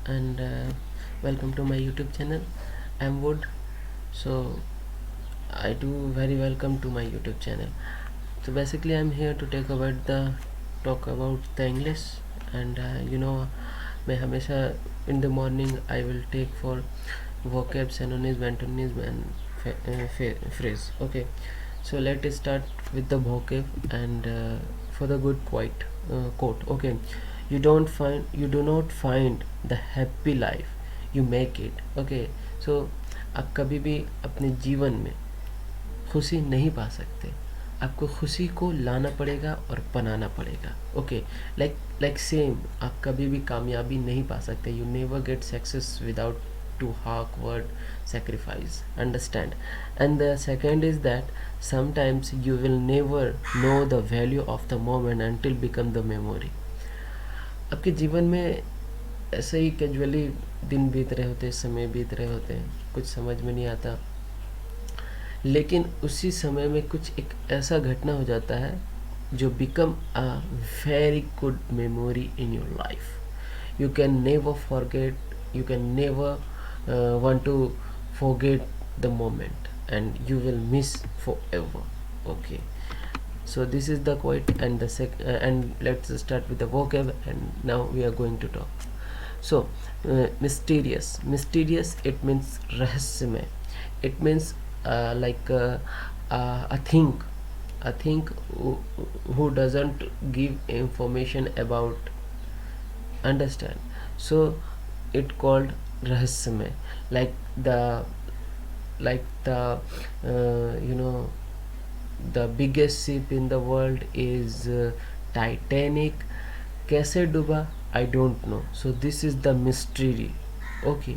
and welcome to my YouTube channel. I'm Wood. So I do very welcome to my YouTube channel. So basically I'm here to talk about the English, and मैं हमेशा in the morning I will take for vocab, synonym, antonym and phrase. Okay, so let us start with the vocab, and for the good quote. Okay, you do not find the happy life, you make it. Okay, so आप कभी भी अपने जीवन में खुशी नहीं पा सकते, आपको खुशी को लाना पड़ेगा और बनाना पड़ेगा. ओके, लाइक सेम, आप कभी भी कामयाबी नहीं पा सकते. You never get success without to hard word sacrifice, understand. And the second is that sometimes you will never know the value of the moment until become the memory. आपके जीवन में ऐसे ही कैजुअली दिन बीत रहे होते हैं, समय बीत रहे होते हैं, कुछ समझ में नहीं आता, लेकिन उसी समय में कुछ एक ऐसा घटना हो जाता है जो become a very good memory in your life. You can never forget, you can never want to forget the moment, and you will miss for ever. Okay, so this is the quote, and and let's start with the vocab, and now we are going to talk. So mysterious, it means रहस्यमय. It means a thing who doesn't give information about, understand. So it called रहस्यमय, like the the biggest ship in the world is Titanic. कैसे डूबा, I don't know. So this is the mystery. Okay,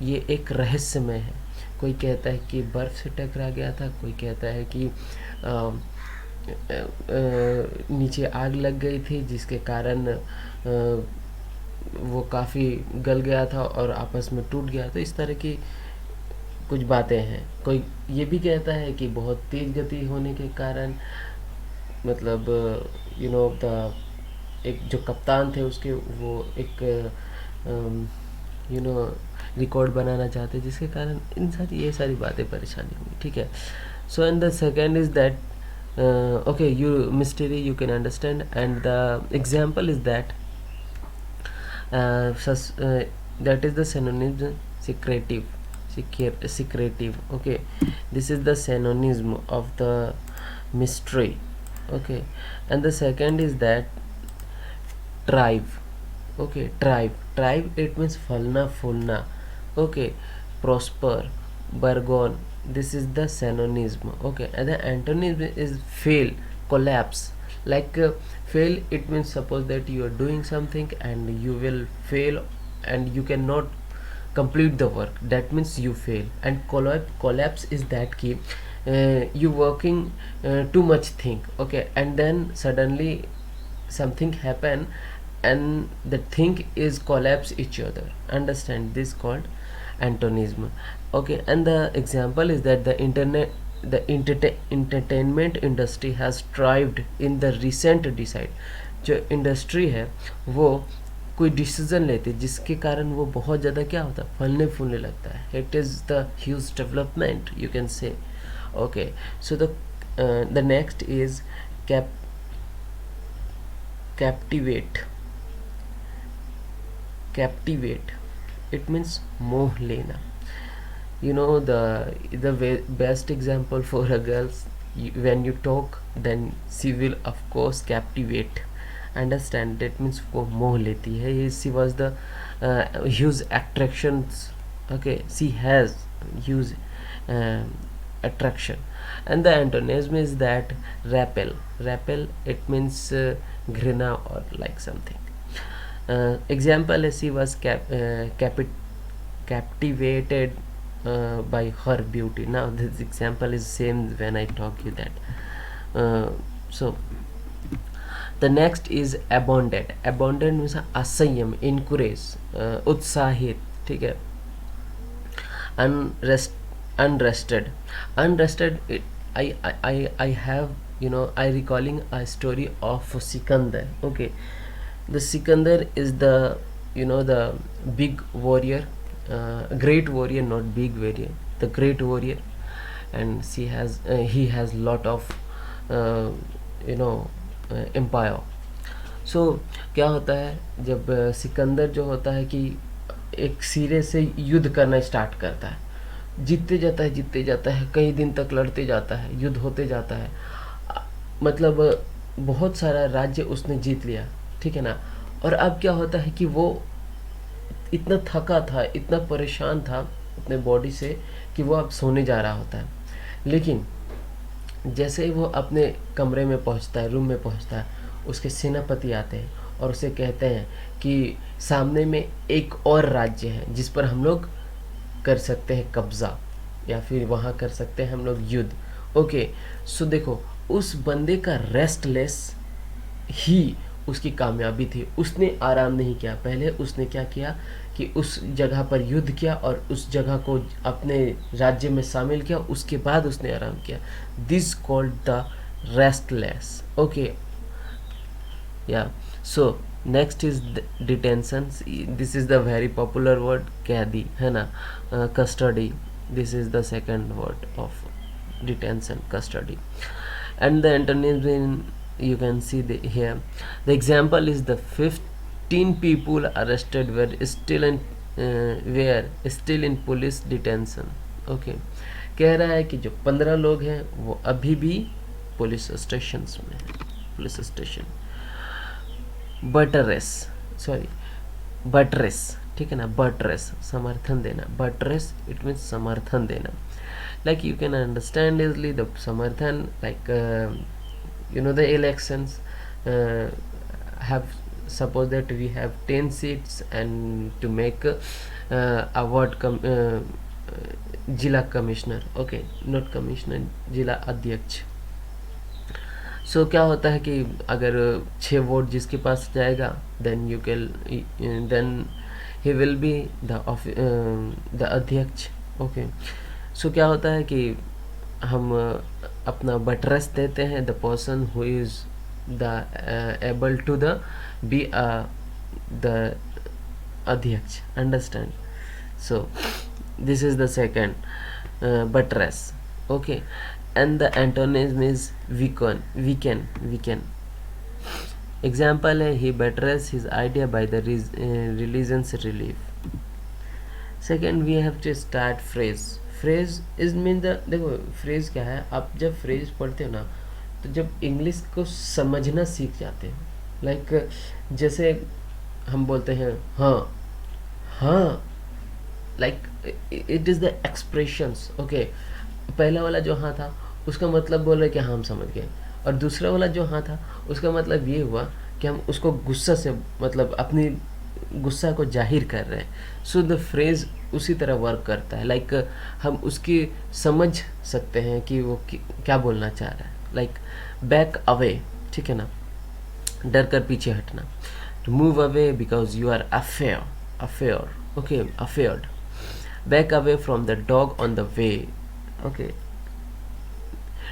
ये एक रहस्यमय है. कोई कहता है कि बर्फ़ से टकरा गया था, कोई कहता है कि नीचे आग लग गई थी जिसके कारण वो काफ़ी गल गया था और आपस में टूट गया. तो इस तरह की कुछ बातें हैं. कोई ये भी कहता है कि बहुत तेज़ गति होने के कारण, मतलब द एक जो कप्तान थे उसके वो एक रिकॉर्ड बनाना चाहते, जिसके कारण ये सारी बातें परेशानी हुई. ठीक है. So and the second is that okay, you mystery you can understand, and the example is that that is the synonym secretive. Okay, this is the synonym of the mystery. Okay, and the second is that thrive. Okay, thrive it means falna fulna. Okay, prosper, bargon, this is the synonym. Okay, and the antonym is fail, collapse. Like fail, it means suppose that you are doing something and you will fail and you cannot complete the work, that means you fail. And collapse is that key, you working too much thing. Okay, and then suddenly something happen and the thing is collapse each other, understand. This called antonym. Okay, and the example is that the entertainment industry has thrived in the recent decade. जो industry है वो कोई decision लेते जिसके कारण वो बहुत ज़्यादा क्या होता है, फलने फूलने लगता है. It is the huge development, you can say. Okay, so the next is captivate. It means मोह लेना. The best example for a girl, when you talk, then she will of course captivate, understand. That means वो मोह लेती है. She was the huge attractions. Okay, she has huge attraction. And the antonym is that repel, it means घृणा or like something. Example is she was captivated by her beauty. Now this example is same when I talk you that. So the next is abundant means असंयम, encourage, उत्साहित. ठीक है. Unrested it, I have I recalling a story of Sikandar. Okay, the Sikandar is the the big warrior, great warrior, not big warrior, the great warrior. And he has lot of you know empire. सो क्या होता है जब सिकंदर जो होता है कि एक सिरे से युद्ध करना स्टार्ट करता है, जीतते जाता है, कई दिन तक लड़ते जाता है, युद्ध होते जाता है, मतलब बहुत सारा राज्य उसने जीत लिया, ठीक है ना। और अब क्या होता है कि वो इतना थका था, इतना परेशान था अपने बॉडी से कि वो अब सोने जा रहा होता है। लेकिन जैसे ही वो अपने कमरे में पहुंचता है, रूम में पहुंचता है, उसके सेनापति आते हैं और उसे कहते हैं कि सामने में एक और राज्य है जिस पर हम लोग कर सकते हैं कब्जा, या फिर वहाँ कर सकते हैं हम लोग युद्ध। ओके, सो देखो, उस बंदे का रेस्टलेस ही उसकी कामयाबी थी। उसने आराम नहीं किया, पहले उसने क्या किया कि उस जगह पर युद्ध किया और उस जगह को अपने राज्य में शामिल किया, उसके बाद उसने आराम किया। This called the restless. Okay, या so next is detention. This is the very popular word, कैदी, है ना, custody. This is the second word of detention, custody. And the antonyms you can see here. The example is the 15 people arrested were still in police detention. Okay, कह रहा है कि जो 15 लोग हैं वो अभी भी पुलिस स्टेशन में हैं, पुलिस स्टेशन। बटरेस, ठीक है ना, बटरेस समर्थन देना, बटरेस इट मीन्स समर्थन देना। Like you can understand easily the samarthan, like the elections have, suppose that we have 10 seats and to make a ward जिला कमिश्नर, ओके, नॉट कमिश्नर, जिला अध्यक्ष। सो क्या होता है कि अगर 6 वोट जिसके पास जाएगा then he will be the अध्यक्ष। ओके, सो क्या होता है कि हम अपना बटरस देते हैं the person who is the able to the be the अध्यक्ष, understand. So this is the second buttress. Okay, and the antonym is weaken. Example है he buttress his idea by the religions relief. Second we have to start phrase is mean the, देखो phrase क्या है, आप जब phrase पढ़ते हो ना तो जब इंग्लिश को समझना सीख जाते हो। लाइक जैसे हम बोलते हैं हाँ, like it is the expressions. Okay, पहला वाला जो हाँ था उसका मतलब बोल रहे कि हाँ हम समझ गए, और दूसरा वाला जो हाँ था उसका मतलब ये हुआ कि हम उसको गुस्सा से, मतलब अपनी गुस्सा को जाहिर कर रहे हैं। सो द फ्रेज उसी तरह वर्क करता है, लाइक हम उसकी समझ सकते हैं कि वो क्या बोलना चाह रहा है। लाइक बैक अवे, ठीक है ना, डर कर पीछे हटना, to move away because you are afraid, okay, afraid, back away from the dog on the way, okay,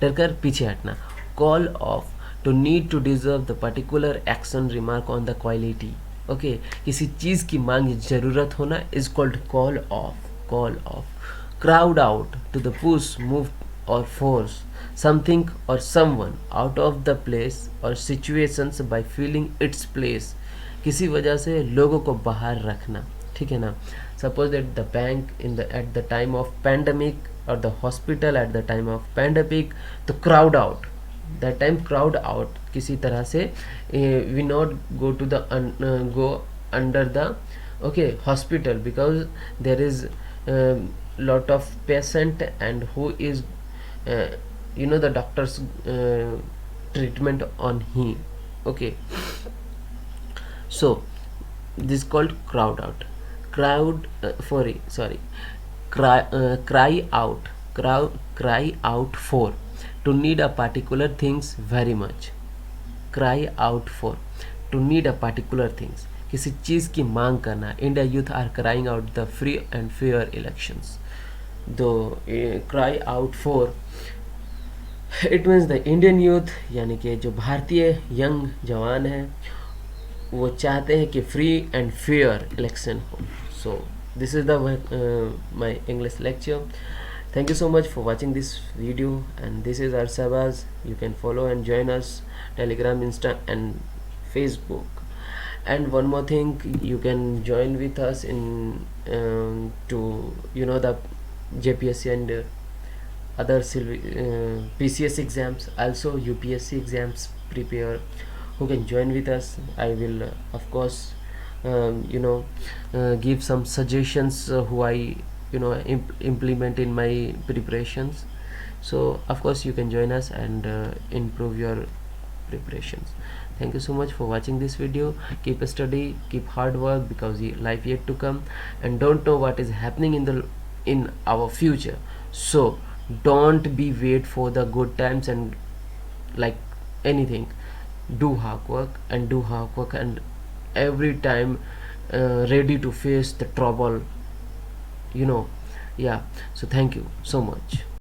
डर कर पीछे हटना, call off, to need to deserve the particular action, remark on the quality, okay, किसी चीज़ की मांग, जरूरत होना is called call off. Crowd out, to the push, move or force something or someone out of the place or situations by feeling its place, किसी वजह से लोगों को बाहर रखना, ठीक है ना। Suppose that the bank at the time of pandemic or the hospital at the time of pandemic, तो crowd out, that time crowd out, किसी तरह से we not go to the go under the hospital because there is lot of patient and who is the doctor's treatment on him. Okay, so this called crowd out. Cry out for, to need a particular things very much, cry out for, to need a particular things, किसी चीज़ की मांग करना। India youth are crying out the free and fair elections. To cry out for, it means the Indian youth, यानी कि जो भारतीय young जवान हैं वो चाहते हैं कि फ्री एंड फेयर इलेक्शन हो. सो this is the my English lecture. Thank you so much for watching this video, and this is Arsabaz. You can follow and join us Telegram, Insta and Facebook. And one more thing, you can join with us in to the JPSC and other PCS exams, also UPSC exams prepare, who can join with us. I will of course give some suggestions who I implement in my preparations. So of course you can join us and improve your preparations. Thank you so much for watching this video. Keep a study, keep hard work, because life yet to come, and don't know what is happening in our future. So don't be wait for the good times and like anything. Do hard work and do hard work, and every time ready to face the trouble. Yeah. So thank you so much.